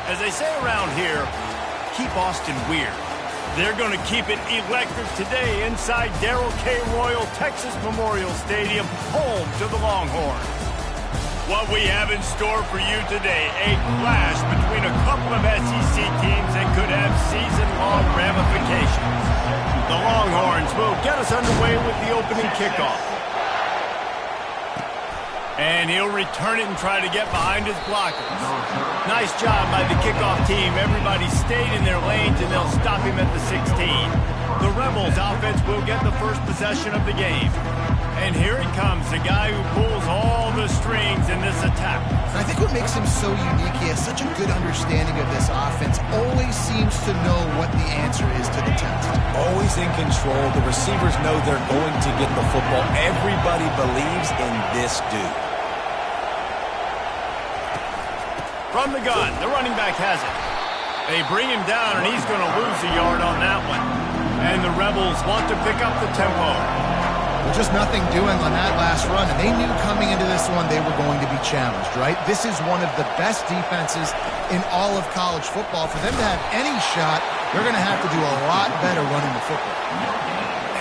As they say around here, keep Austin weird. They're going to keep it electric today inside Darrell K. Royal Texas Memorial Stadium, home to the Longhorns. What we have in store for you today, a clash between a couple of SEC teams that could have season-long ramifications. The Longhorns will get us underway with the opening kickoff. And he'll return it and try to get behind his blockers. Nice job by the kickoff team. Everybody stayed in their lanes, and they'll stop him at the 16. The Rebels offense will get the first possession of the game. And here he comes, the guy who pulls all the strings in this attack. I think what makes him so unique, he has such a good understanding of this offense. Always seems to know what the answer is to the test. Always in control. The receivers know they're going to get the football. Everybody believes in this dude. From the gun, the running back has it. They bring him down, and he's going to lose a yard on that one. And the Rebels want to pick up the tempo. Well, just nothing doing on that last run, and they knew coming into this one they were going to be challenged, right? This is one of the best defenses in all of college football. For them to have any shot, they're going to have to do a lot better running the football.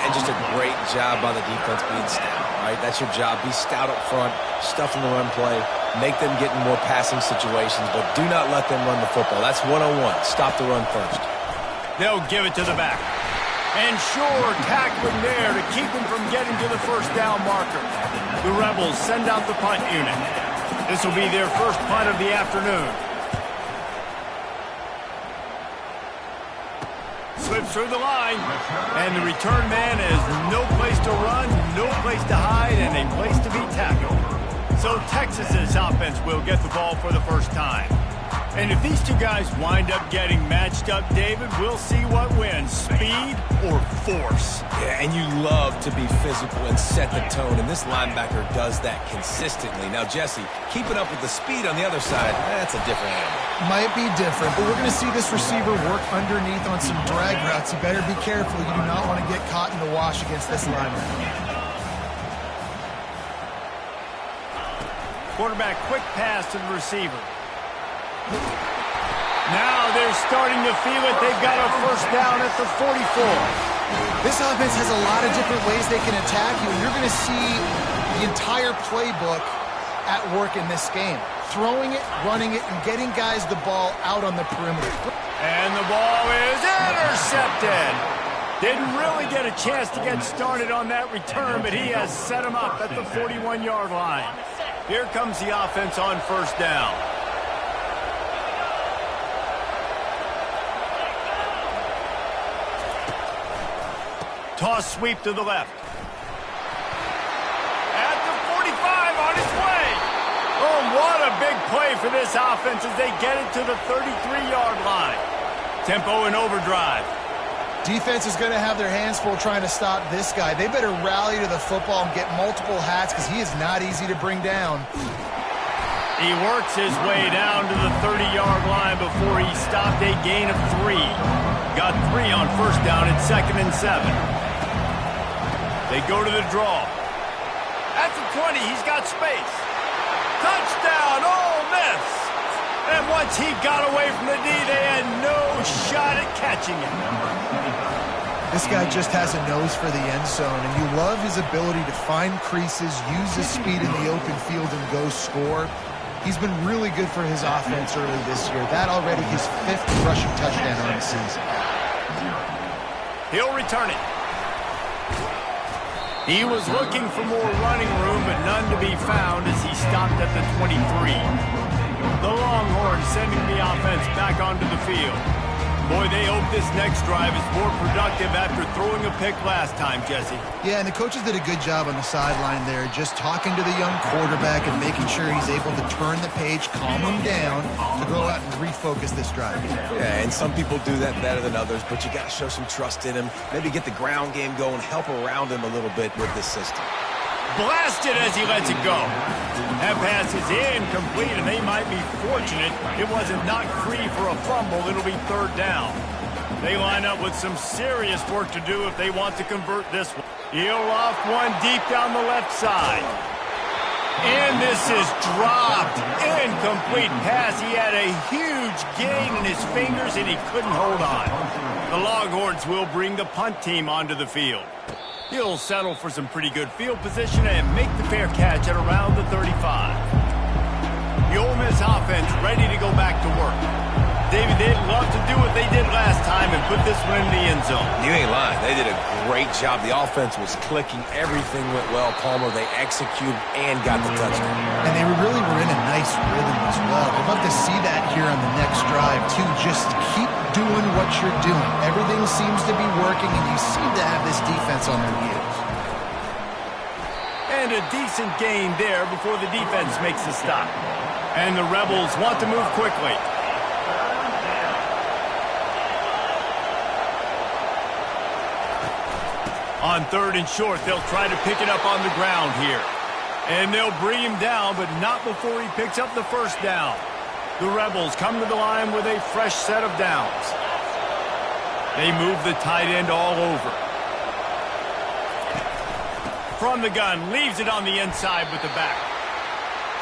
And just a great job by the defense being stout, right? That's your job. Be stout up front, stuff in the run play, make them get in more passing situations, but do not let them run the football. That's 101. Stop the run first. They'll give it to the back. And sure, tackling there to keep him from getting to the first down marker. The Rebels send out the punt unit. This will be their first punt of the afternoon. Slips through the line. And the return man has no place to run, no place to hide, and a place to be tackled. So Texas's offense will get the ball for the first time. And if these two guys wind up getting matched up, David, we'll see what wins, speed or force. Yeah, and you love to be physical and set the tone, and this linebacker does that consistently. Now, Jesse, keeping up with the speed on the other side, that's a different animal. Might be different, but we're going to see this receiver work underneath on some drag routes. You better be careful. You do not want to get caught in the wash against this linebacker. Quarterback, quick pass to the receiver. Now they're starting to feel it. They've got a first down at the 44. This offense has a lot of different ways they can attack you, and you're going to see the entire playbook at work in this game. Throwing it, running it, and getting guys the ball out on the perimeter. And the ball is intercepted. Didn't really get a chance to get started on that return, but he has set him up at the 41-yard line. Here comes the offense on first down. Toss sweep to the left. At the 45 on his way. Oh, what a big play for this offense as they get it to the 33-yard line. Tempo in overdrive. Defense is going to have their hands full trying to stop this guy. They better rally to the football and get multiple hats because he is not easy to bring down. He works his way down to the 30-yard line before he stopped a gain of 3. Got 3 on first down at 2nd and 7. They go to the draw. At the 20, he's got space. Touchdown, Ole Miss! And once he got away from the D, they had no shot at catching him. This guy just has a nose for the end zone, and you love his ability to find creases, use his speed in the open field, and go score. He's been really good for his offense early this year. That already his 5th rushing touchdown on the season. He'll return it. He was looking for more running room, but none to be found as he stopped at the 23. The Longhorns sending the offense back onto the field. Boy, they hope this next drive is more productive after throwing a pick last time, Jesse. Yeah, and the coaches did a good job on the sideline there, just talking to the young quarterback and making sure he's able to turn the page, calm him down, to go out and refocus this drive. Yeah, and some people do that better than others, but you got to show some trust in him. Maybe get the ground game going, help around him a little bit with this system. Blasted as he lets it go. That pass is incomplete, and they might be fortunate it wasn't knocked free for a fumble. It'll be 3rd down. They line up with some serious work to do if they want to convert this one. He'll loft one deep down the left side. And this is dropped. Incomplete pass. He had a huge gain in his fingers, and he couldn't hold on. The Longhorns will bring the punt team onto the field. He'll settle for some pretty good field position and make the fair catch at around the 35. The Ole Miss offense ready to go back to work. David, they'd love to do what they did last time and put this one in the end zone. You ain't lying. They did a great job. The offense was clicking. Everything went well, Palmer. They executed and got the touchdown. And they really were in a nice rhythm as well. I'd love to see that here on the next drive, too. Just keep doing what you're doing. Everything seems to be working, and you seem to have this defense on their heels. And a decent gain there before the defense makes the stop. And the Rebels want to move quickly. On 3rd and short, they'll try to pick it up on the ground here. And they'll bring him down, but not before he picks up the first down. The Rebels come to the line with a fresh set of downs. They move the tight end all over. From the gun, leaves it on the inside with the back.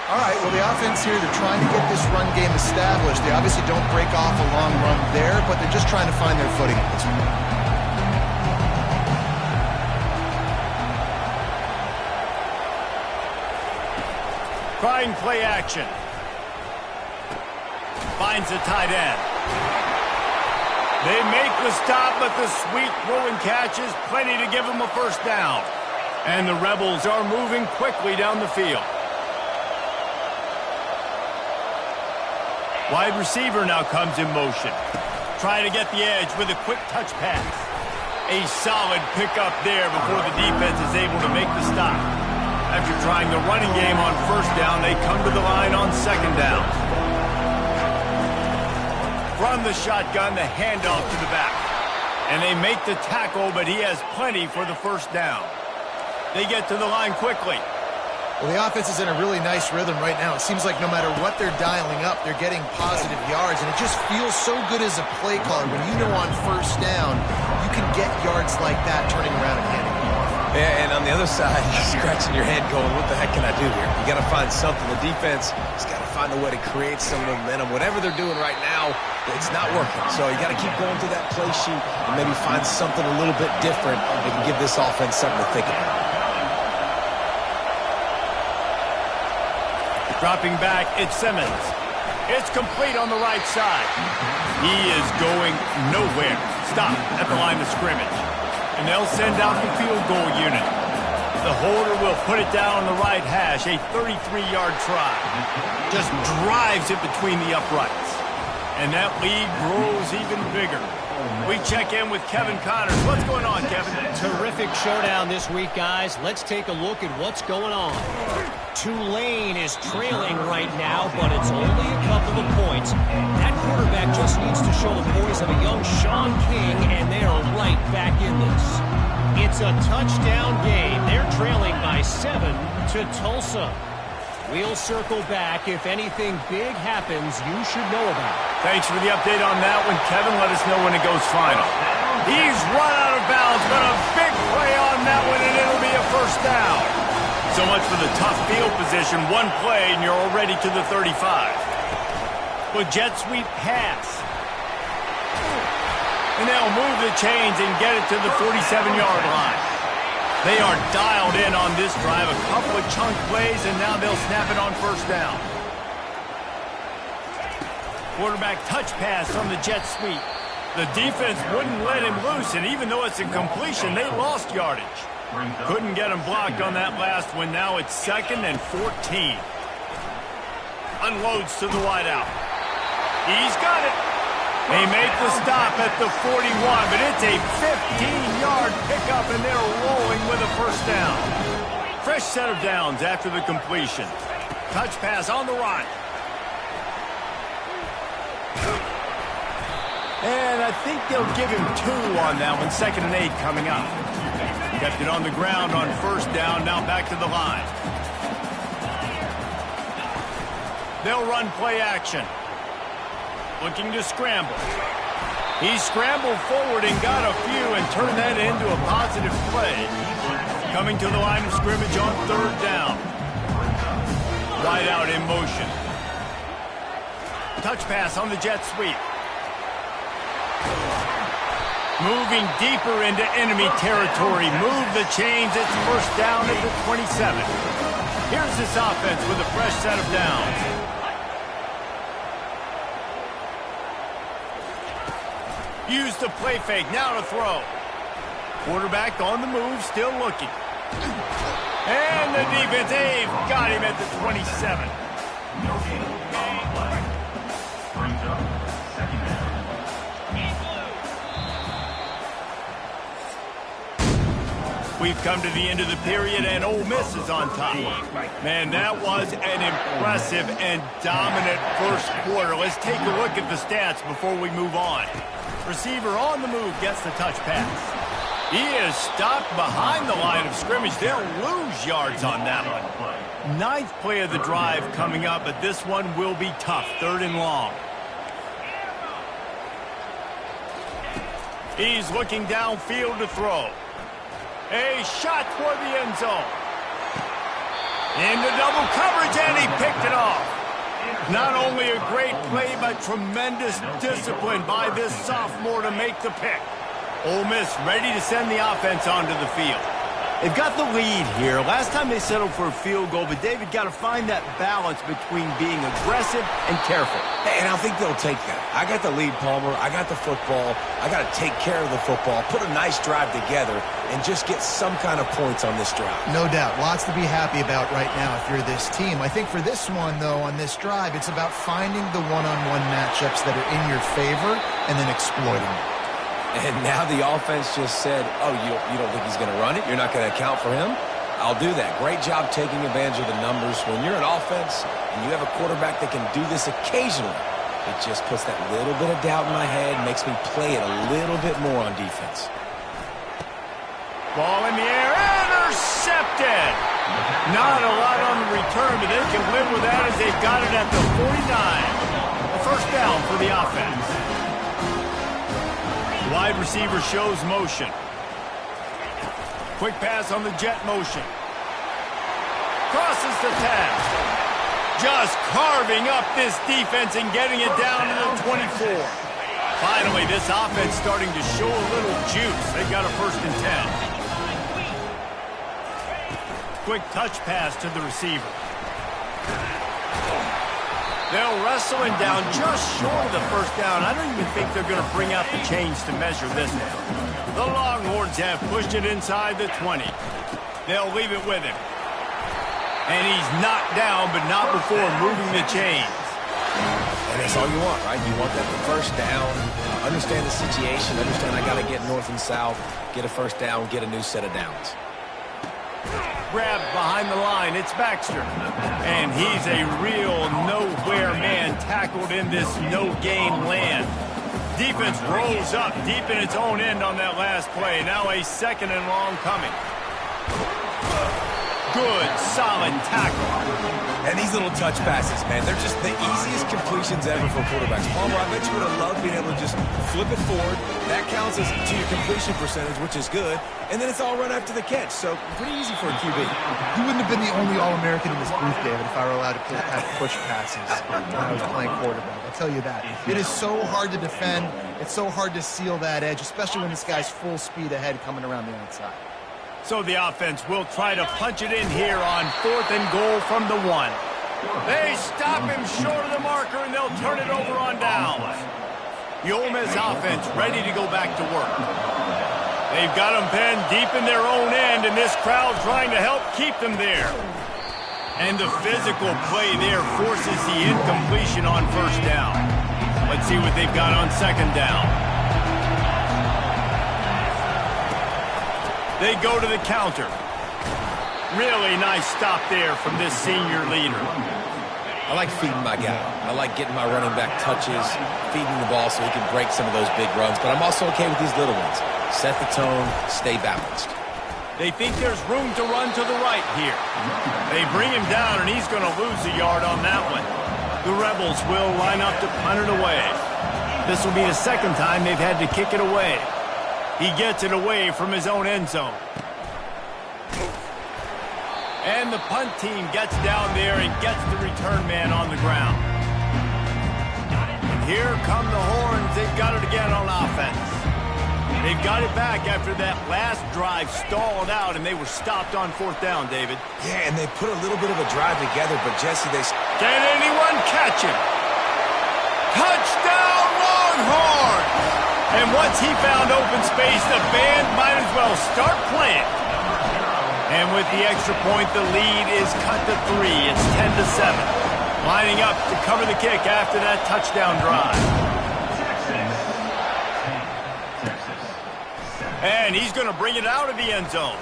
All right, well, the offense here, they're trying to get this run game established. They obviously don't break off a long run there, but they're just trying to find their footing at this point. Trying play action. Finds the tight end. They make the stop, but the sweet throw and catch is plenty to give them a first down. And the Rebels are moving quickly down the field. Wide receiver now comes in motion. Trying to get the edge with a quick touch pass. A solid pickup there before the defense is able to make the stop. After trying the running game on first down, they come to the line on second down. From the shotgun, the handoff to the back. And they make the tackle, but he has plenty for the first down. They get to the line quickly. Well, the offense is in a really nice rhythm right now. It seems like no matter what they're dialing up, they're getting positive yards, and it just feels so good as a play caller when you know on first down you can get yards like that turning around and handing them off. Yeah, and on the other side, you're scratching your head going, what the heck can I do here? You got to find something. The defense has got to find a way to create some momentum. Whatever they're doing right now, it's not working. So you got to keep going through that play sheet and maybe find something a little bit different that can give this offense something to think about. Dropping back, it's Simmons. It's complete on the right side. He is going nowhere. Stop at the line of scrimmage. And they'll send out the field goal unit. The holder will put it down on the right hash, a 33-yard try. Just drives it between the uprights. And that lead grows even bigger. We check in with Kevin Connors. What's going on, Kevin? Terrific showdown this week, guys. Let's take a look at what's going on. Tulane is trailing right now, but it's only a couple of points. That quarterback just needs to show the boys of a young Sean King, and they are right back in this. It's a touchdown game. They're trailing by 7 to Tulsa. We'll circle back. If anything big happens, you should know about it. Thanks for the update on that one, Kevin. Let us know when it goes final. He's run out of bounds, but a big play on that one, and it'll be a first down. So much for the tough field position. One play, and you're already to the 35. With jet sweep pass. And they'll move the chains and get it to the 47-yard line. They are dialed in on this drive. A couple of chunk plays, and now they'll snap it on first down. Quarterback touch pass on the jet sweep. The defense wouldn't let him loose, and even though it's a completion, they lost yardage. Couldn't get him blocked on that last one. Now it's 2nd and 14. Unloads to the wideout. He's got it. They make the stop at the 41, but it's a 15-yard pickup, and they're rolling with a first down. Fresh set of downs after the completion. Touch pass on the right. And I think they'll give him 2 on that one. 2nd and 8 coming up. Kept it on the ground on first down. Now back to the line. They'll run play action. Looking to scramble. He scrambled forward and got a few and turned that into a positive play. Coming to the line of scrimmage on 3rd down. Wide out in motion. Touch pass on the jet sweep. Moving deeper into enemy territory. Move the chains. It's first down at the 27. Here's this offense with a fresh set of downs. Use the play fake. Now to throw. Quarterback on the move, still looking. And the defense, they've got him at the 27. We've come to the end of the period, and Ole Miss is on top. Man, that was an impressive and dominant first quarter. Let's take a look at the stats before we move on. Receiver on the move gets the touch pass. He is stopped behind the line of scrimmage. They'll lose yards on that one. Ninth play of the drive coming up, but this one will be tough. 3rd and long. He's looking downfield to throw. A shot toward the end zone. Into double coverage, and he picked it off. Not only a great play, but tremendous discipline by this sophomore to make the pick. Ole Miss ready to send the offense onto the field. They've got the lead here. Last time they settled for a field goal, but David got to find that balance between being aggressive and careful. And I think they'll take that. I got the lead, Palmer. I got the football. I got to take care of the football, put a nice drive together, and just get some kind of points on this drive. No doubt. Lots to be happy about right now if you're this team. I think for this one, though, on this drive, it's about finding the one-on-one matchups that are in your favor and then exploiting them. And now the offense just said, oh, you don't think he's going to run it? You're not going to account for him? I'll do that. Great job taking advantage of the numbers. When you're an offense and you have a quarterback that can do this occasionally, it just puts that little bit of doubt in my head, makes me play it a little bit more on defense. Ball in the air, intercepted. Not a lot on the return, but they can live with that as they've got it at the 49. A first down for the offense. Wide receiver shows motion. Quick pass on the jet motion. Crosses the 10. Just carving up this defense and getting it down to the 24. Finally, this offense starting to show a little juice. They've got a 1st and 10. Quick touch pass to the receiver. They'll wrestle him down just short of the first down. I don't even think they're going to bring out the chains to measure this one. The Longhorns have pushed it inside the 20. They'll leave it with him. And he's knocked down, but not before moving the chains. And that's all you want, right? You want that first down, understand the situation, understand I got to get north and south, get a first down, get a new set of downs. Grabbed behind the line, it's Baxter. And he's a real nowhere man tackled in this no-gain land. Defense rolls up deep in its own end on that last play. Now a 2nd and long coming. Good, solid tackle. And these little touch passes, man, they're just the easiest completions ever for quarterbacks. Palmer, I bet you would have loved being able to just flip it forward. That counts as to your completion percentage, which is good. And then it's all run after the catch. So pretty easy for a QB. You wouldn't have been the only All-American in this booth, David, if I were allowed to push passes when I was playing quarterback. I'll tell you that. It is so hard to defend. It's so hard to seal that edge, especially when this guy's full speed ahead coming around the outside. So the offense will try to punch it in here on 4th and goal from the 1. They stop him short of the marker, and they'll turn it over on downs. The Ole Miss offense ready to go back to work. They've got them penned deep in their own end, and this crowd trying to help keep them there. And the physical play there forces the incompletion on 1st down. Let's see what they've got on 2nd down. They go to the counter. Really nice stop there from this senior leader. I like feeding my guy. I like getting my running back touches, feeding the ball so he can break some of those big runs. But I'm also okay with these little ones. Set the tone, stay balanced. They think there's room to run to the right here. They bring him down, and he's going to lose a yard on that one. The Rebels will line up to punt it away. This will be the 2nd time they've had to kick it away. He gets it away from his own end zone. And the punt team gets down there and gets the return man on the ground. And here come the horns. They've got it again on offense. They've got it back after that last drive stalled out, and they were stopped on 4th down, David. Yeah, and they put a little bit of a drive together, but Jesse, they... Can anyone catch him? Touchdown, Longhorns! And once he found open space, the band might as well start playing. And with the extra point, the lead is cut to 3. It's 10-7. Lining up to cover the kick after that touchdown drive. And he's going to bring it out of the end zone.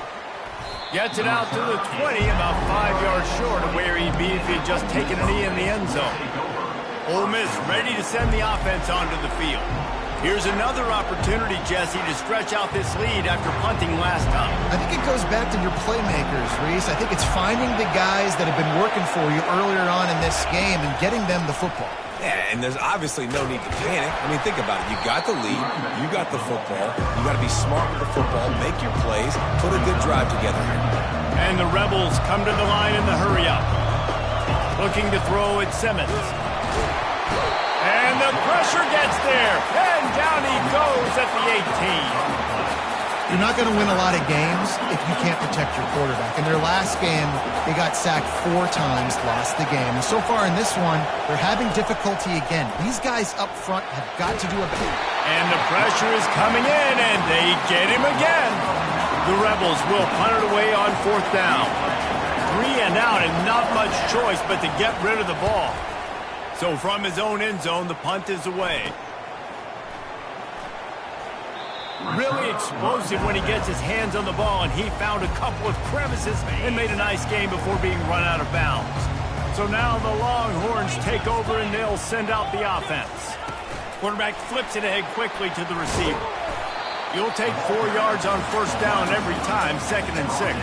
Gets it out to the 20, about 5 yards short of where he'd be if he'd just taken a knee in the end zone. Ole Miss ready to send the offense onto the field. Here's another opportunity, Jesse, to stretch out this lead after punting last time. I think it goes back to your playmakers, Reese. I think it's finding the guys that have been working for you earlier on in this game and getting them the football. Yeah, and there's obviously no need to panic. I mean, think about it. You got the lead. You got the football. You got to be smart with the football, make your plays, put a good drive together here. And the Rebels come to the line in the hurry-up. Looking to throw at Simmons. And the pressure gets there. And down he goes at the 18. You're not going to win a lot of games if you can't protect your quarterback. In their last game, they got sacked 4 times, lost the game. And so far in this one, they're having difficulty again. These guys up front have got to do a better. And the pressure is coming in, and they get him again. The Rebels will punt it away on 4th down. 3 and out, and not much choice but to get rid of the ball. So from his own end zone, the punt is away. Really explosive when he gets his hands on the ball, and he found a couple of crevices and made a nice game before being run out of bounds. So now the Longhorns take over, and they'll send out the offense. Quarterback flips it ahead quickly to the receiver. You'll take 4 yards on 1st down every time, 2nd and 6.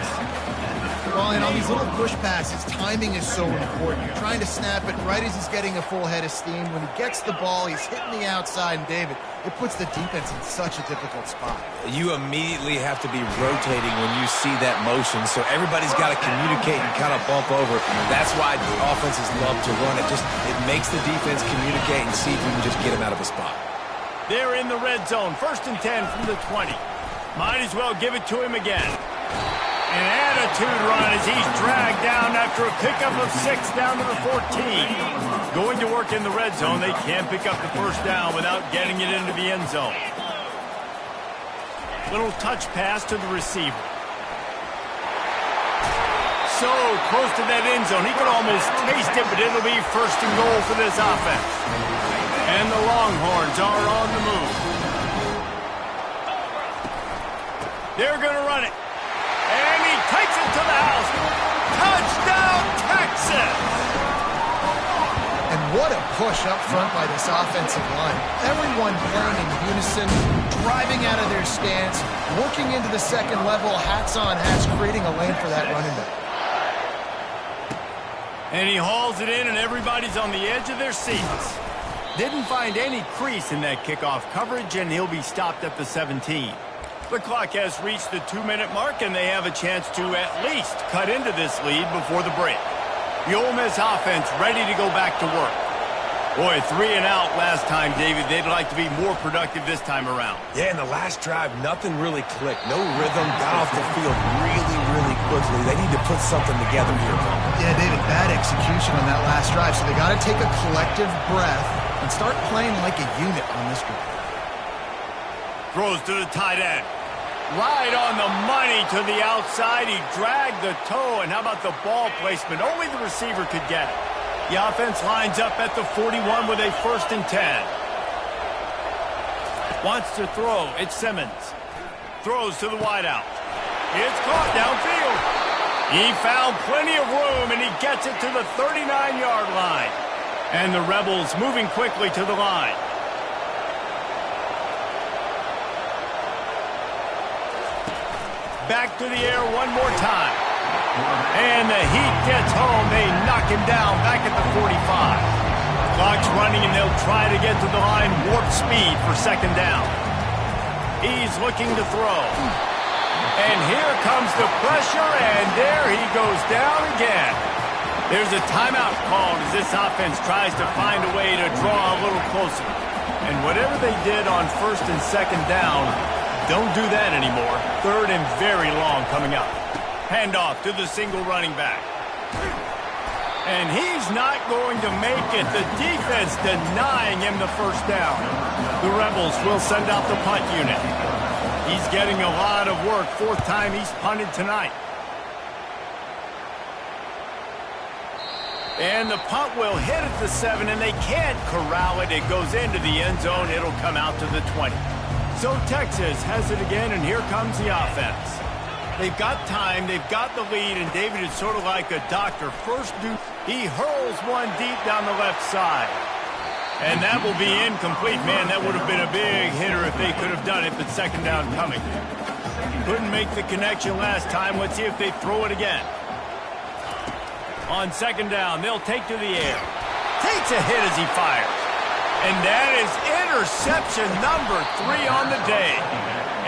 Well, and on these little push passes, timing is so important. You're trying to snap it right as he's getting a full head of steam. When he gets the ball, he's hitting the outside, and David, it puts the defense in such a difficult spot. You immediately have to be rotating when you see that motion, so everybody's got to communicate and kind of bump over. That's why the offenses love to run it. It makes the defense communicate and see if you can just get him out of a spot. They're in the red zone, 1st and 10 from the 20. Might as well give it to him again. An attitude run as he's dragged down after a pickup of 6 down to the 14. Going to work in the red zone. They can't pick up the 1st down without getting it into the end zone. Little touch pass to the receiver. So close to that end zone. He could almost taste it, but it'll be 1st and goal for this offense. And the Longhorns are on the move. They're going to run it. And he takes it to the house. Touchdown, Texas! And what a push up front by this offensive line. Everyone playing in unison, driving out of their stance, working into the 2nd level, hats on hats, creating a lane for that running back. And he hauls it in, and everybody's on the edge of their seats. Didn't find any crease in that kickoff coverage, and he'll be stopped at the 17. The clock has reached the 2-minute mark, and they have a chance to at least cut into this lead before the break. The Ole Miss offense ready to go back to work. Boy, 3 and out last time, David. They'd like to be more productive this time around. Yeah, in the last drive, nothing really clicked. No rhythm, got off the field really quickly. They need to put something together here. Yeah, David, bad execution on that last drive, so they got to take a collective breath and start playing like a unit on this drive. Throws to the tight end. Right on the money to the outside. He dragged the toe, and how about the ball placement? Only the receiver could get it. The offense lines up at the 41 with a 1st and 10. Wants to throw. It's Simmons. Throws to the wideout. It's caught downfield. He found plenty of room, and he gets it to the 39-yard line. And the Rebels moving quickly to the line. Back to the air one more time. And the heat gets home. They knock him down back at the 45. Clock's running, and they'll try to get to the line warp speed for 2nd down. He's looking to throw. And here comes the pressure, and there he goes down again. There's a timeout called as this offense tries to find a way to draw a little closer. And whatever they did on first and second down, don't do that anymore. Third and very long coming up. Handoff to the single running back. And he's not going to make it. The defense denying him the first down. The Rebels will send out the punt unit. He's getting a lot of work. Fourth time he's punted tonight. And the punt will hit at the 7, and they can't corral it. It goes into the end zone. It'll come out to the 20. So Texas has it again, and here comes the offense. They've got time, they've got the lead, and David is sort of like a doctor. First, he hurls one deep down the left side. And that will be incomplete. Man, that would have been a big hitter if they could have done it, but second down coming. Couldn't make the connection last time. Let's see if they throw it again. On second down, they'll take to the air. Takes a hit as he fires. And that is interception number 3 on the day.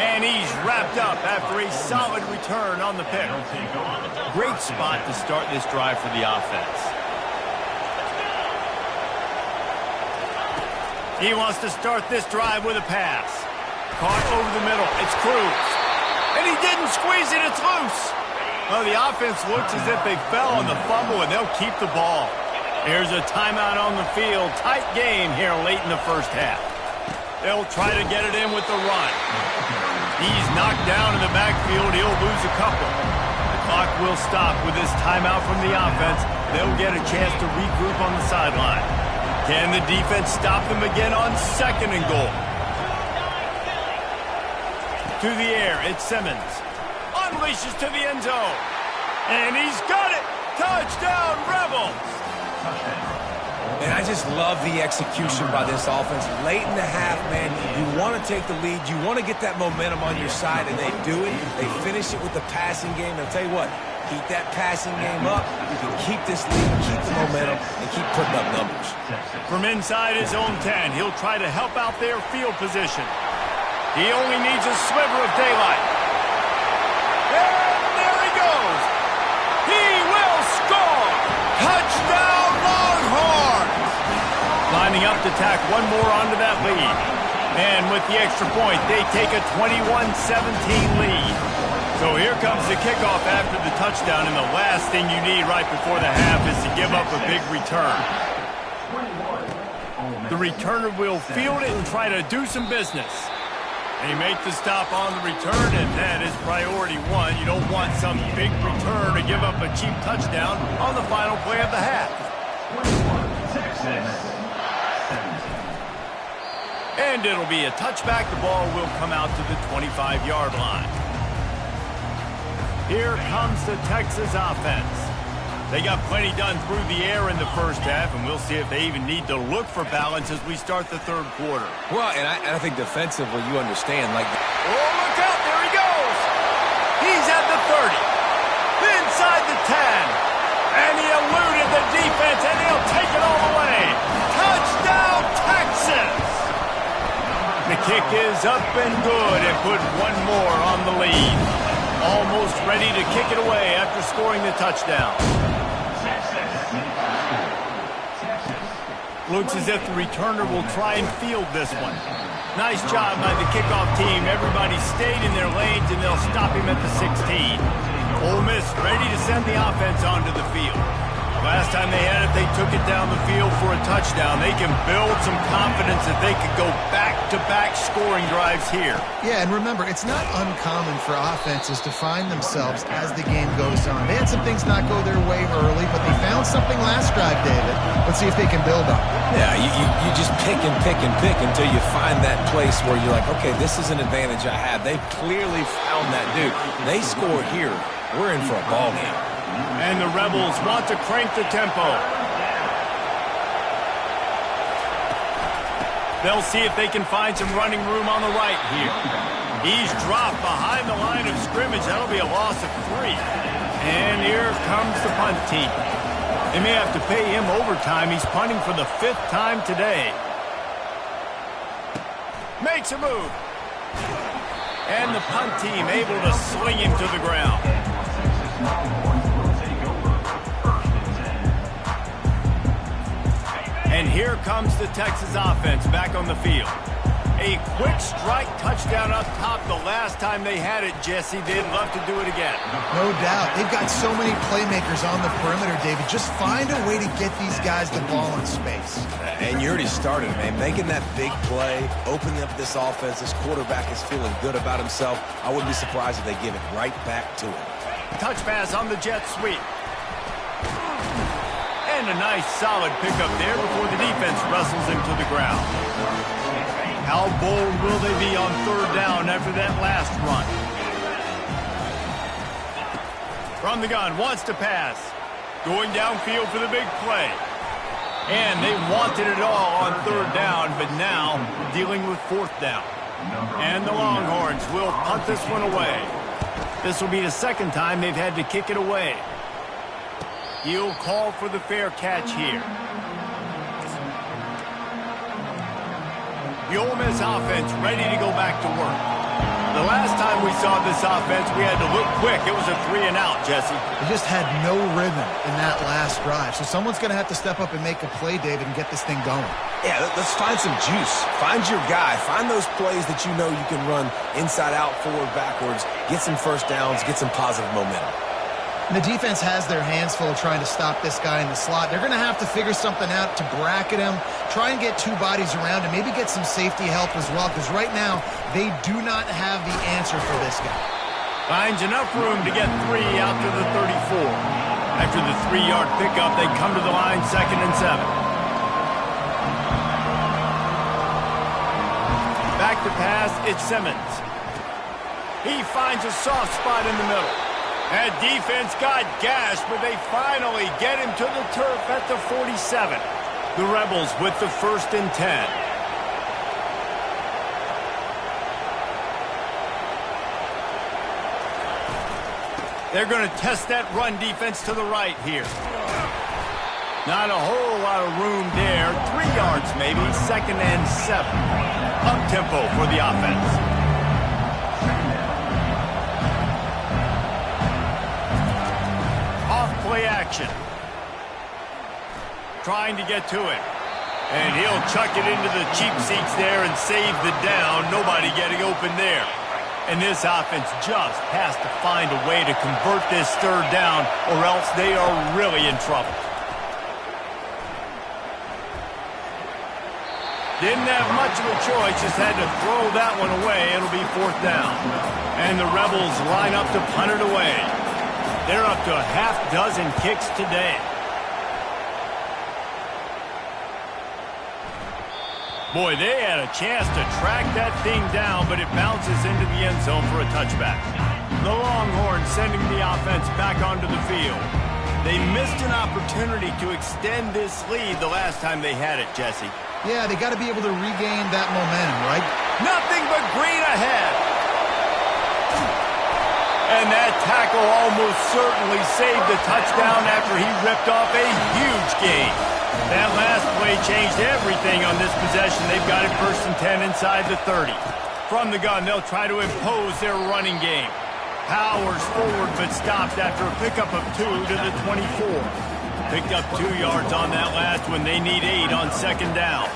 And he's wrapped up after a solid return on the pick. Great spot to start this drive for the offense. He wants to start this drive with a pass. Caught over the middle. It's Cruz. And he didn't squeeze it. It's loose. Well, the offense looks as if they fell on the fumble, and they'll keep the ball. Here's a timeout on the field. Tight game here late in the first half. They'll try to get it in with the run. He's knocked down in the backfield. He'll lose a couple. The clock will stop with this timeout from the offense. They'll get a chance to regroup on the sideline. Can the defense stop them again on second and goal? To the air, it's Simmons. Unleashes to the end zone. And he's got it. Touchdown, Rebels. And I just love the execution by this offense. Late in the half, man, you want to take the lead. You want to get that momentum on your side, and they do it. They finish it with the passing game. And I'll tell you what, keep that passing game up. You can keep this lead, keep the momentum, and keep putting up numbers. From inside his own 10, he'll try to help out their field position. He only needs a sliver of daylight. And there he goes. He will score. Touchdown, Longhorns. Lining up to tack one more onto that lead. And with the extra point, they take a 21-17 lead. So here comes the kickoff after the touchdown, and the last thing you need right before the half is to give up a big return. The returner will field it and try to do some business. They make the stop on the return, and that is priority one. You don't want some big return to give up a cheap touchdown on the final play of the half. And it'll be a touchback. The ball will come out to the 25-yard line. Here comes the Texas offense. They got plenty done through the air in the first half, and we'll see if they even need to look for balance as we start the third quarter. Well, and I think defensively, you understand, like... Oh, look out, there he goes! He's at the 30, inside the 10, and he eluded the defense, and he'll take it all the way. Touchdown, Texas! The kick is up and good, and put one more on the lead. Almost ready to kick it away after scoring the touchdown. Looks as if the returner will try and field this one. Nice job by the kickoff team. Everybody stayed in their lanes, and they'll stop him at the 16. Ole Miss ready to send the offense onto the field. Last time they had it, they took it down the field for a touchdown. They can build some confidence that they could go back-to-back scoring drives here. Yeah, and remember, it's not uncommon for offenses to find themselves as the game goes on. They had some things not go their way early, but they found something last drive, David. Let's see if they can build on it. Yeah, you just pick and pick and pick until you find that place where you're like, okay, this is an advantage I have. They've clearly found that, dude. They score here. We're in for a ball game. And the Rebels want to crank the tempo. They'll see if they can find some running room on the right here. He's dropped behind the line of scrimmage. That'll be a loss of 3. And here comes the punt team. They may have to pay him overtime. He's punting for the 5th time today. Makes a move. And the punt team able to sling him to the ground. And here comes the Texas offense back on the field. A quick strike touchdown up top the last time they had it, Jesse. They'd love to do it again. No doubt. They've got so many playmakers on the perimeter, David. Just find a way to get these guys the ball in space. And you already started, man. Making that big play, opening up this offense. This quarterback is feeling good about himself. I wouldn't be surprised if they give it right back to him. Touch pass on the jet sweep. And a nice solid pickup there before the defense wrestles him to the ground. How bold will they be on third down after that last run? From the gun, wants to pass. Going downfield for the big play. And they wanted it all on third down, but now dealing with fourth down. And the Longhorns will punt this one away. This will be the second time they've had to kick it away. He'll call for the fair catch here. The Ole Miss offense ready to go back to work. The last time we saw this offense, we had to look quick. It was a 3-and-out, Jesse. They just had no rhythm in that last drive. So someone's going to have to step up and make a play, David, and get this thing going. Yeah, let's find some juice. Find your guy. Find those plays that you know you can run inside out, forward, backwards. Get some first downs. Get some positive momentum. And the defense has their hands full trying to stop this guy in the slot. They're going to have to figure something out to bracket him, try and get two bodies around, and maybe get some safety help as well, because right now they do not have the answer for this guy. Finds enough room to get 3 out to the 34. After the 3-yard pickup, they come to the line 2nd and 7. Back to pass, it's Simmons. He finds a soft spot in the middle. That defense got gashed, but they finally get him to the turf at the 47. The Rebels with the 1st and 10. They're going to test that run defense to the right here. Not a whole lot of room there. 3 yards maybe, 2nd and 7. Up-tempo for the offense. Play action. Trying to get to it. And he'll chuck it into the cheap seats there and save the down. Nobody getting open there. And this offense just has to find a way to convert this 3rd down, or else they are really in trouble. Didn't have much of a choice, just had to throw that one away. It'll be 4th down. And the Rebels line up to punt it away. They're up to a half-dozen kicks today. Boy, they had a chance to track that thing down, but it bounces into the end zone for a touchback. The Longhorns sending the offense back onto the field. They missed an opportunity to extend this lead the last time they had it, Jesse. Yeah, they got to be able to regain that momentum, right? Nothing but green ahead. And that tackle almost certainly saved the touchdown after he ripped off a huge gain. That last play changed everything on this possession. They've got it 1st and 10 inside the 30. From the gun, they'll try to impose their running game. Powers forward, but stopped after a pickup of 2 to the 24. Picked up 2 yards on that last one. They need 8 on 2nd down.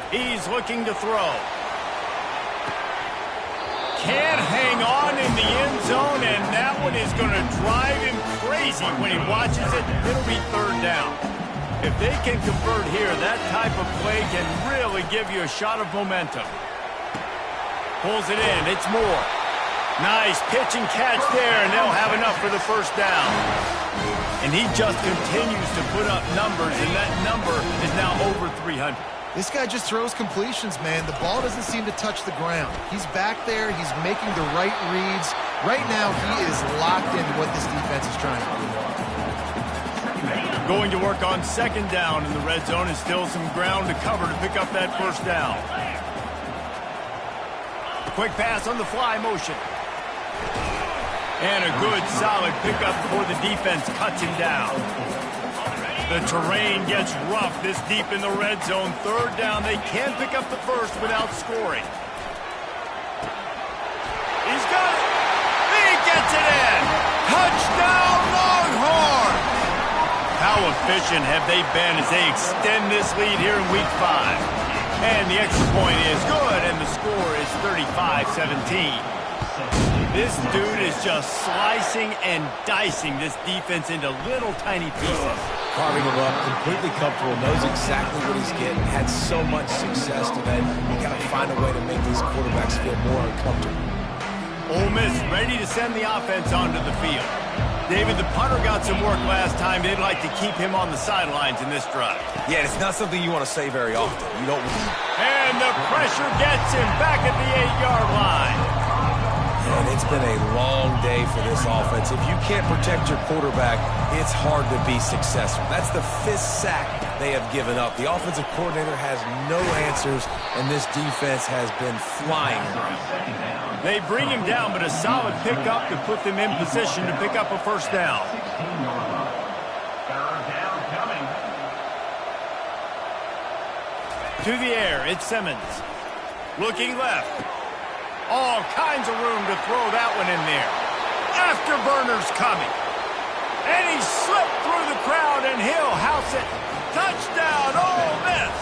He's looking to throw. Can't hang on in the end zone, and that one is going to drive him crazy when he watches it. It'll be 3rd down. If they can convert here, that type of play can really give you a shot of momentum. Pulls it in. It's Moore. Nice pitch and catch there, and they'll have enough for the 1st down. And he just continues to put up numbers, and that number is now over 300. This guy just throws completions, man. The ball doesn't seem to touch the ground. He's back there. He's making the right reads. Right now, he is locked into what this defense is trying to do. Going to work on 2nd down in the red zone, and still some ground to cover to pick up that 1st down. Quick pass on the fly motion. And a good, solid pickup before the defense cuts him down. The terrain gets rough this deep in the red zone. Third down, they can pick up the first without scoring. He's got it. He gets it in. Touchdown, Longhorns! How efficient have they been as they extend this lead here in Week 5? And the extra point is good, and the score is 35-17. This dude is just slicing and dicing this defense into little tiny pieces. Carving him up, completely comfortable, knows exactly what he's getting, had so much success today. You got to find a way to make these quarterbacks feel more uncomfortable. Ole Miss ready to send the offense onto the field. David, the punter got some work last time. They'd like to keep him on the sidelines in this drive. Yeah, it's not something you want to say very often. You don't. And the pressure gets him back at the 8-yard line. And it's been a long day for this offense. If you can't protect your quarterback, it's hard to be successful. That's the 5th sack they have given up. The offensive coordinator has no answers, and this defense has been flying around. They bring him down, but a solid pickup to put them in position to pick up a first down. To the air, it's Simmons. Looking left. All kinds of room to throw that one in there. Afterburner's coming. And he slipped through the crowd, and he'll house it. Touchdown, Ole Miss!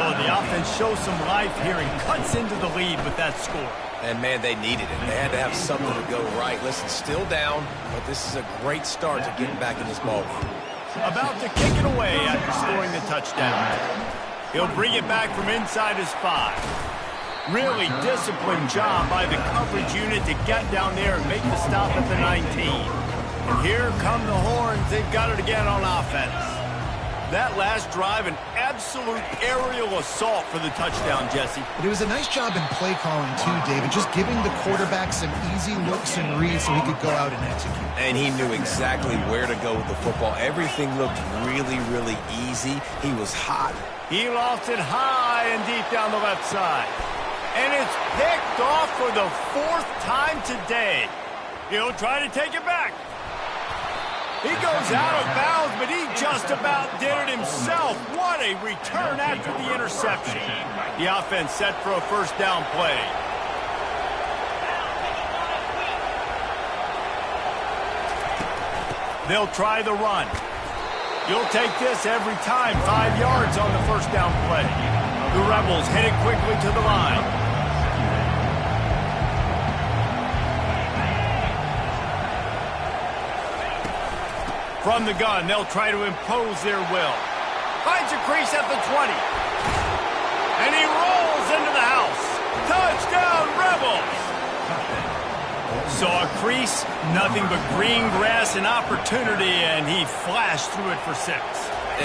Oh, the offense shows some life here and cuts into the lead with that score. And, man, they needed it. They had to have something to go right. Listen, still down, but this is a great start to getting back in this ballgame. About to kick it away after scoring the touchdown. He'll bring it back from inside his 5. Really disciplined job by the coverage unit to get down there and make the stop at the 19. And here come the Horns. They've got it again on offense. That last drive, an absolute aerial assault for the touchdown, Jesse. But it was a nice job in play calling, too, David, just giving the quarterback some easy looks and reads so he could go out and execute. And he knew exactly where to go with the football. Everything looked really, really easy. He was hot. He lost it high and deep down the left side. And it's picked off for the 4th time today. He'll try to take it back. He goes out of bounds, but he just about did it himself. What a return after the interception. The offense set for a first down play. They'll try the run. You'll take this every time. 5 yards on the first down play. The Rebels headed quickly to the line. From the gun, they'll try to impose their will. Finds a crease at the 20. And he rolls into the house. Touchdown, Rebels! Saw a crease, nothing but green grass and opportunity, and he flashed through it for 6.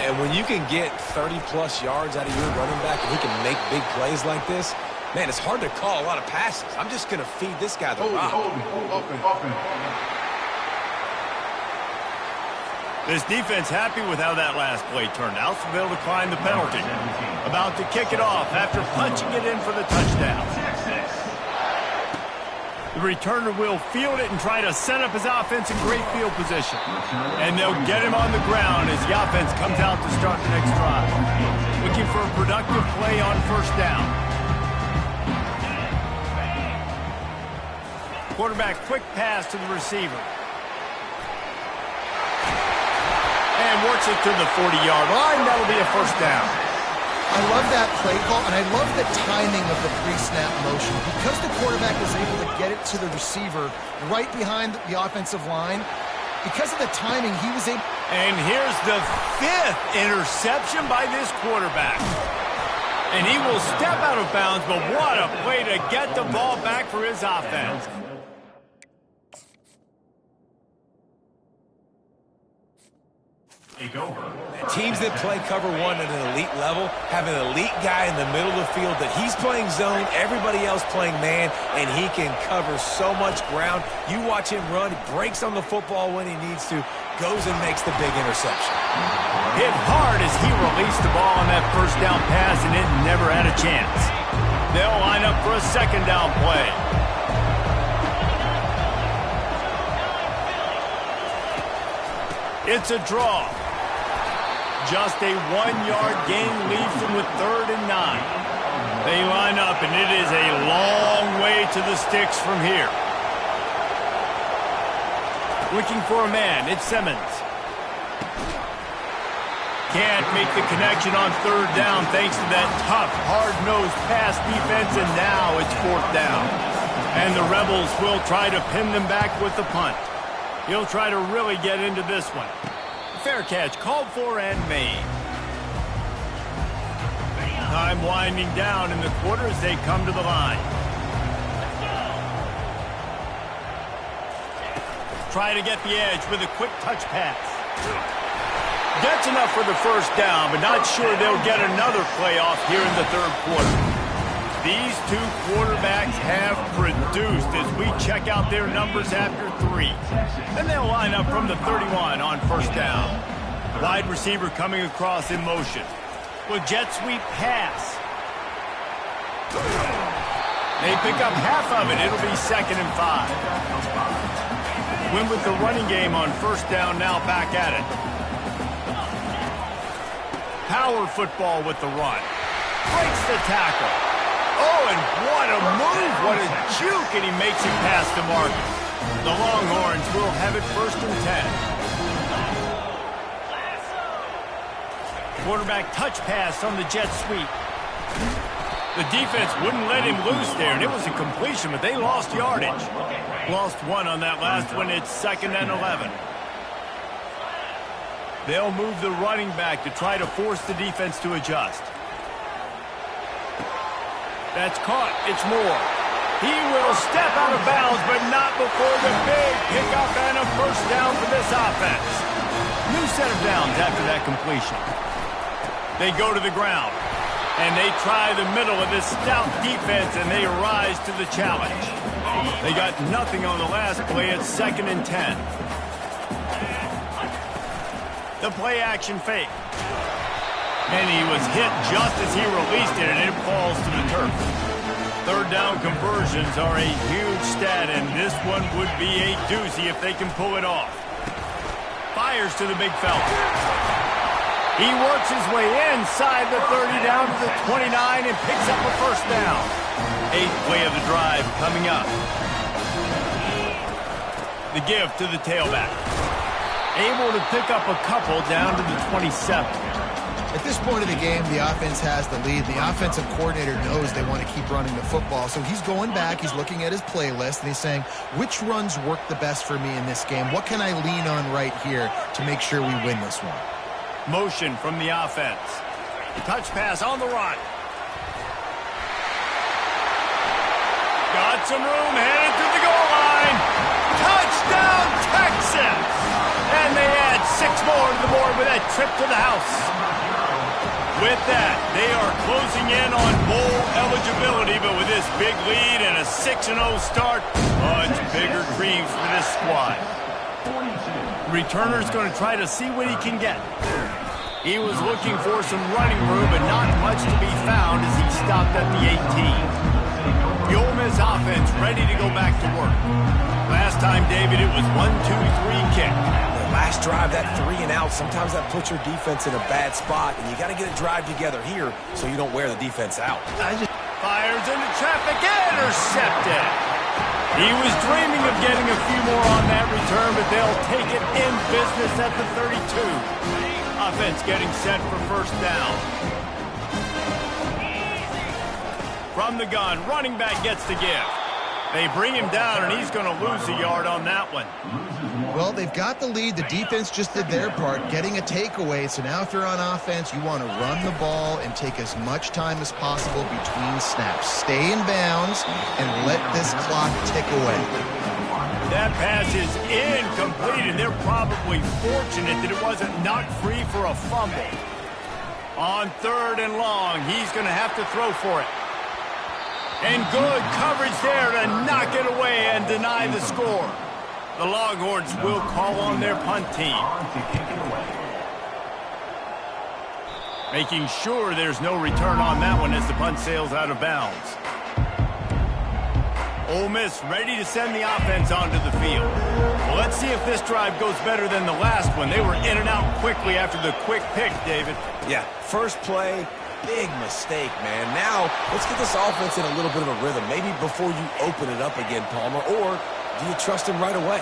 And when you can get 30-plus yards out of your running back and he can make big plays like this, man, it's hard to call a lot of passes. I'm just going to feed this guy the rock. Open. This defense happy with how that last play turned out, so they'll decline the penalty. About to kick it off after punching it in for the touchdown. The returner will field it and try to set up his offense in great field position. And they'll get him on the ground as the offense comes out to start the next drive. Looking for a productive play on first down. Quarterback quick pass to the receiver. And works it to the 40-yard line. That'll be a first down. I love that play call, and I love the timing of the pre-snap motion. Because the quarterback was able to get it to the receiver right behind the offensive line, because of the timing, he was able... And here's the 5th interception by this quarterback. And he will step out of bounds, but what a play to get the ball back for his offense. Teams that play cover one at an elite level have an elite guy in the middle of the field that he's playing zone, everybody else playing man, and he can cover so much ground. You watch him run, breaks on the football when he needs to, goes and makes the big interception. Hit hard as he released the ball on that first down pass, and it never had a chance. They'll line up for a second down play. It's a draw. Just a 1-yard gain leaves them with 3rd and 9. They line up, and it is a long way to the sticks from here. Looking for a man. It's Simmons. Can't make the connection on 3rd down thanks to that tough, hard-nosed pass defense, and now it's 4th down. And the Rebels will try to pin them back with the punt. He'll try to really get into this one. Fair catch, called for and made. Time winding down in the quarter as they come to the line. Try to get the edge with a quick touch pass. Gets enough for the 1st down, but not sure they'll get another playoff here in the 3rd quarter. These two quarterbacks have produced as we check out their numbers after 3. Then they'll line up from the 31 on 1st down. Wide receiver coming across in motion. With jet sweep pass. They pick up half of it. It'll be 2nd and 5. Win with the running game on 1st down, now back at it. Power football with the run. Breaks the tackle. Oh, and what a move. What a juke, and he makes it past the marker. The Longhorns will have it 1st and 10. Quarterback touch pass on the jet sweep. The defense wouldn't let him loose there, and it was a completion, but they lost yardage. Lost 1 on that last one. It's 2nd and 11. They'll move the running back to try to force the defense to adjust. That's caught. It's Moore. He will step out of bounds, but not before the big pickup and a 1st down for this offense. New set of downs after that completion. They go to the ground, and they try the middle of this stout defense, and they rise to the challenge. They got nothing on the last play. It's 2nd and 10. The play-action fake. And he was hit just as he released it, and it falls to the turf. 3rd down conversions are a huge stat, and this one would be a doozy if they can pull it off. Fires to the big fella. He works his way inside the 30 down to the 29 and picks up a 1st down. 8th play of the drive coming up. The give to the tailback. Able to pick up a couple down to the 27. At this point of the game, the offense has the lead. The offensive coordinator knows they want to keep running the football. So he's going back, he's looking at his playlist, and he's saying, which runs work the best for me in this game? What can I lean on right here to make sure we win this one? Motion from the offense. Touch pass on the run. Got some room, headed to the goal line. Touchdown, Texas! And they add 6 more to the board with that trip to the house. With that, they are closing in on bowl eligibility, but with this big lead and a 6-0 start, much bigger dreams for this squad. Returner's going to try to see what he can get. He was looking for some running room, but not much to be found as he stopped at the 18. The Ole Miss offense ready to go back to work. Last time, David, it was 1-2-3 kick. Last drive, that 3 and out, sometimes that puts your defense in a bad spot, and you got to get a drive together here so you don't wear the defense out. Fires into traffic, intercepted. He was dreaming of getting a few more on that return, but they'll take it in business at the 32. Offense getting set for 1st down. From the gun, running back gets the give. They bring him down, and he's going to lose a yard on that one. Well, they've got the lead. The defense just did their part, getting a takeaway. So now if you're on offense, you want to run the ball and take as much time as possible between snaps. Stay in bounds and let this clock tick away. That pass is incomplete, and they're probably fortunate that it wasn't knocked free for a fumble. On 3rd and long, he's going to have to throw for it. And good coverage there to knock it away and deny the score. The Longhorns will call on their punt team. Making sure there's no return on that one as the punt sails out of bounds. Ole Miss ready to send the offense onto the field. Well, let's see if this drive goes better than the last one. They were in and out quickly after the quick pick, David. Yeah, first play, big mistake, man. Now, let's get this offense in a little bit of a rhythm. Maybe before you open it up again, Palmer, or do you trust him right away?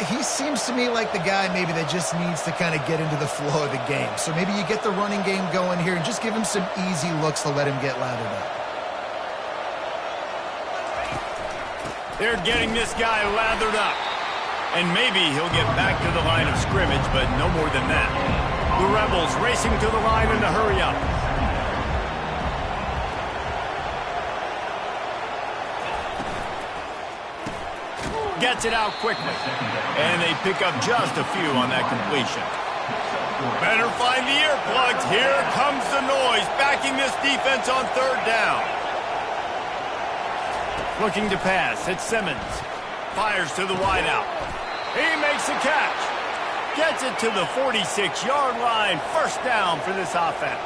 He seems to me like the guy maybe that just needs to kind of get into the flow of the game. So maybe you get the running game going here and just give him some easy looks to let him get lathered up. They're getting this guy lathered up. And maybe he'll get back to the line of scrimmage, but no more than that. The Rebels racing to the line in a hurry up. Gets it out quickly. And they pick up just a few on that completion. Better find the earplugs. Here comes the noise, backing this defense on third down. Looking to pass, it's Simmons. Fires to the wideout. He makes the catch. Gets it to the 46-yard line. First down for this offense.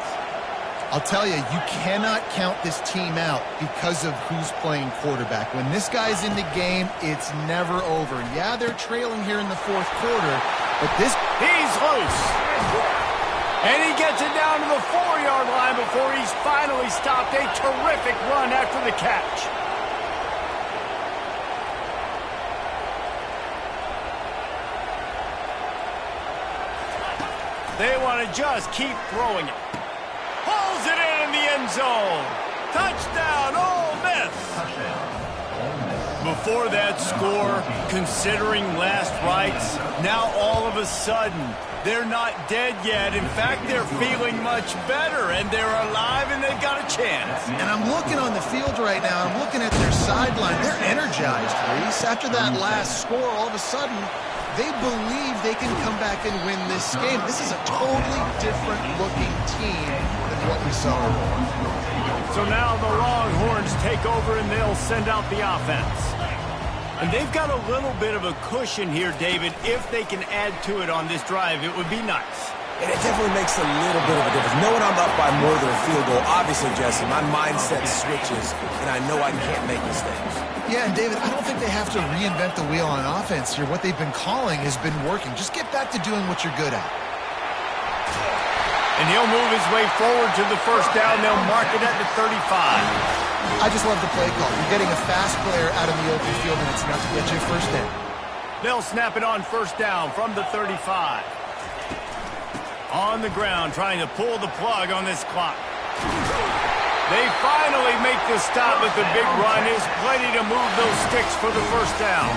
I'll tell you, you cannot count this team out because of who's playing quarterback. When this guy's in the game, it's never over. Yeah, they're trailing here in the fourth quarter, but this... He's loose. And he gets it down to the 4-yard line before he's finally stopped. A terrific run after the catch. They want to just keep throwing it. Pulls it in the end zone. Touchdown, Ole Miss. Before that score, considering last rites, now all of a sudden, they're not dead yet. In fact, they're feeling much better, and they're alive, and they've got a chance. And I'm looking on the field right now. I'm looking at their sideline. They're energized, Reese. After that last score, all of a sudden, they believe they can come back and win this game. This is a totally different-looking team than what we saw. So now the Longhorns take over, and they'll send out the offense. And they've got a little bit of a cushion here, David. If they can add to it on this drive, it would be nice. And it definitely makes a little bit of a difference. Knowing I'm up by more than a field goal, obviously, Jesse, my mindset switches, and I know I can't make mistakes. Yeah, and David, I don't think they have to reinvent the wheel on offense here. What they've been calling has been working. Just get back to doing what you're good at. And he'll move his way forward to the first down. They'll mark it at the 35. I just love the play call. You're getting a fast player out in the open field, and it's enough to get you a first down. They'll snap it on first down from the 35. On the ground, trying to pull the plug on this clock. They finally make the stop with the big run. Is plenty to move those sticks for the first down.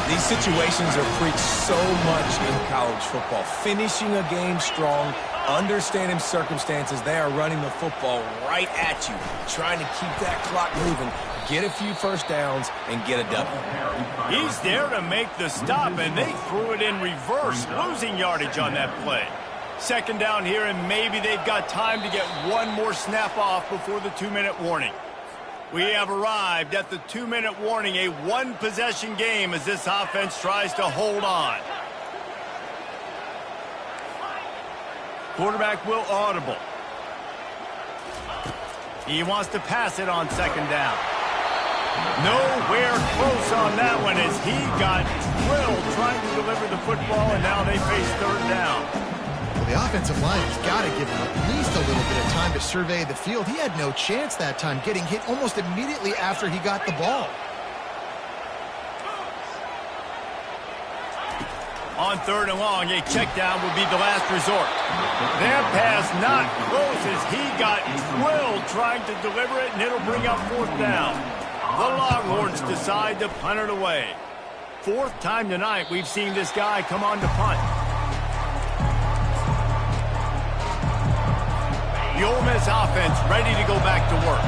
These situations are preached so much in college football. Finishing a game strong, understanding circumstances. They are running the football right at you, trying to keep that clock moving, get a few first downs, and get a W. He's there to make the stop, and they threw it in reverse, losing yardage on that play. Second down here, and maybe they've got time to get one more snap off before the 2-minute warning. We have arrived at the 2-minute warning, a one-possession game as this offense tries to hold on. Quarterback will audible. He wants to pass it on second down. Nowhere close on that one as he got drilled trying to deliver the football, and now they face third down. The offensive line has got to give him at least a little bit of time to survey the field. He had no chance that time, getting hit almost immediately after he got the ball. On third and long, a check down will be the last resort. That pass not close as he got drilled trying to deliver it, and it'll bring up fourth down. The Longhorns decide to punt it away. Fourth time tonight we've seen this guy come on to punt. The Ole Miss offense ready to go back to work.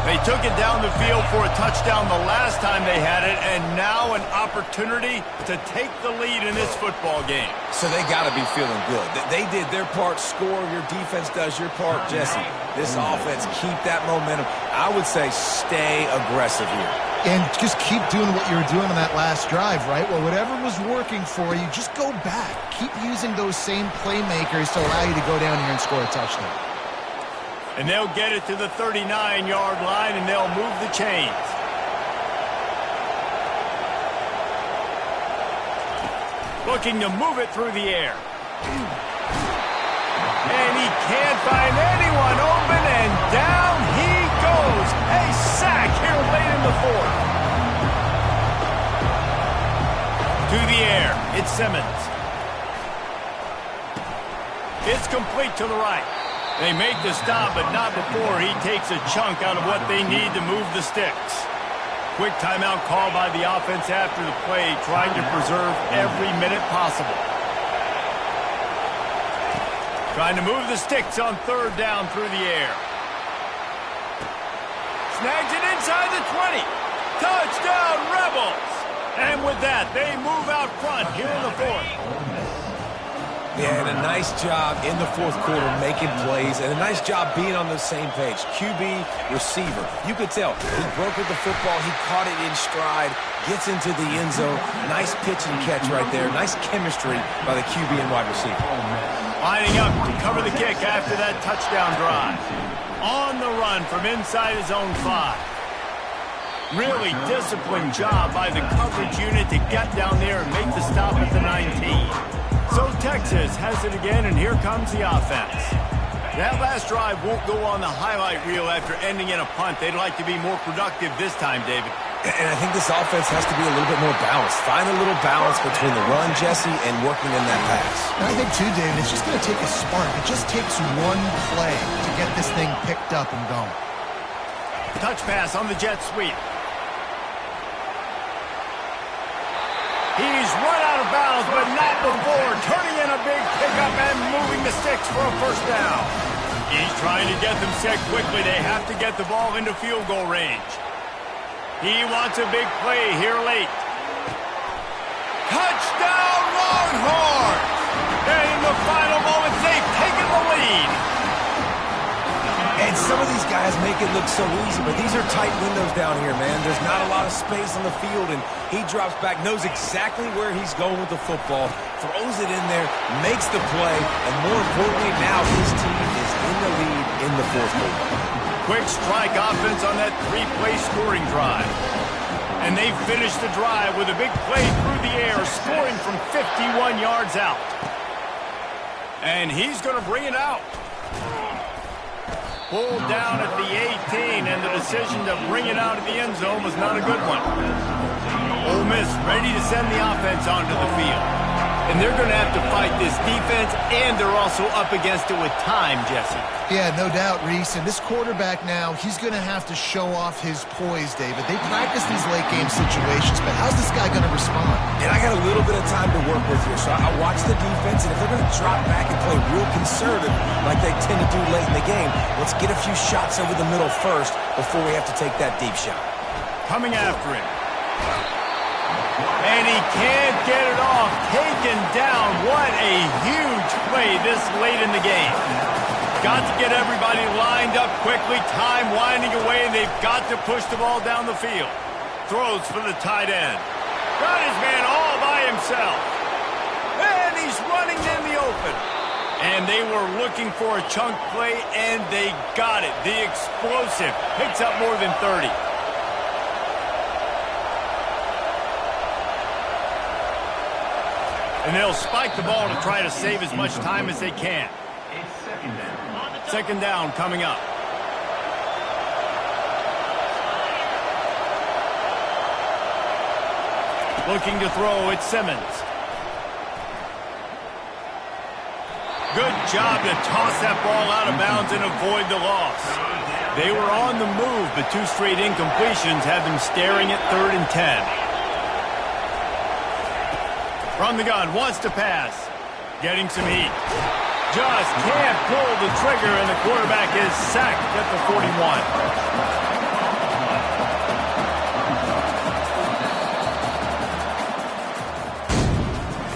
They took it down the field for a touchdown the last time they had it, and now an opportunity to take the lead in this football game. So they got to be feeling good. They did their part, score. Your defense does your part, Jesse. This offense, keep that momentum. I would say stay aggressive here. And just keep doing what you were doing on that last drive, right? Well, whatever was working for you, just go back. Keep using those same playmakers to allow you to go down here and score a touchdown. And they'll get it to the 39-yard line, and they'll move the chains. Looking to move it through the air. And he can't find anyone open, and down he goes. A sack here late in the fourth. To the air, it's Simmons. It's complete to the right. They make the stop, but not before he takes a chunk out of what they need to move the sticks. Quick timeout call by the offense after the play, trying to preserve every minute possible. Trying to move the sticks on third down through the air. Snags it inside the 20. Touchdown, Rebels! And with that, they move out front here in the fourth. Yeah, and a nice job in the fourth quarter making plays, and a nice job being on the same page. QB, receiver. You could tell he broke with the football. He caught it in stride, gets into the end zone. Nice pitch and catch right there. Nice chemistry by the QB and wide receiver. Lining up to cover the kick after that touchdown drive. On the run from inside his own 5. Really disciplined job by the coverage unit to get down there and make the stop at the 19. So Texas has it again, and here comes the offense. That last drive won't go on the highlight reel after ending in a punt. They'd like to be more productive this time, David. And I think this offense has to be a little bit more balanced. Find a little balance between the run, Jesse, and working in that pass. And I think, too, David, it's just going to take a spark. It just takes one play to get this thing picked up and going. Touch pass on the jet sweep. He's run out of bounds, but not before turning in a big pickup and moving the sticks for a first down. He's trying to get them set quickly. They have to get the ball into field goal range. He wants a big play here late. Touchdown, Longhorns! And in the final moments, they've taken the lead. And some of these guys make it look so easy, but these are tight windows down here, man. There's not a lot of space on the field, and he drops back, knows exactly where he's going with the football, throws it in there, makes the play, and more importantly, now his team is in the lead in the fourth quarter. Quick strike offense on that 3-play scoring drive. And they finish the drive with a big play through the air, scoring from 51 yards out. And he's going to bring it out. Pulled down at the 18, and the decision to bring it out of the end zone was not a good one. Ole Miss ready to send the offense onto the field. And they're going to have to fight this defense, and they're also up against it with time, Jesse. Yeah, no doubt, Reese. And this quarterback now, he's going to have to show off his poise, David. They practice these late-game situations, but how's this guy going to respond? And I got a little bit of time to work with here, so I watch the defense, and if they're going to drop back and play real conservative like they tend to do late in the game, let's get a few shots over the middle first before we have to take that deep shot. Coming after him. And he can't get it off. Taken down. What a huge play this late in the game. Got to get everybody lined up quickly. Time winding away, and they've got to push the ball down the field. Throws for the tight end. Got his man all by himself. And he's running in the open. And they were looking for a chunk play, and they got it. The explosive picks up more than 30. And they'll spike the ball to try to save as much time as they can. Second down coming up. Looking to throw, it's Simmons. Good job to toss that ball out of bounds and avoid the loss. They were on the move, but 2 straight incompletions had them staring at 3rd and 10. From the gun, wants to pass. Getting some heat. Just can't pull the trigger, and the quarterback is sacked at the 41.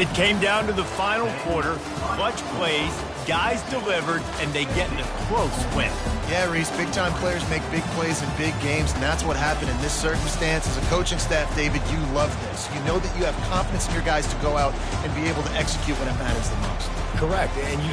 It came down to the final quarter. Clutch plays, guys delivered, and they get a close win. Yeah, Reese, big-time players make big plays in big games, and that's what happened in this circumstance. As a coaching staff, David, you love this. You know that you have confidence in your guys to go out and be able to execute when it matters the most. Correct, and you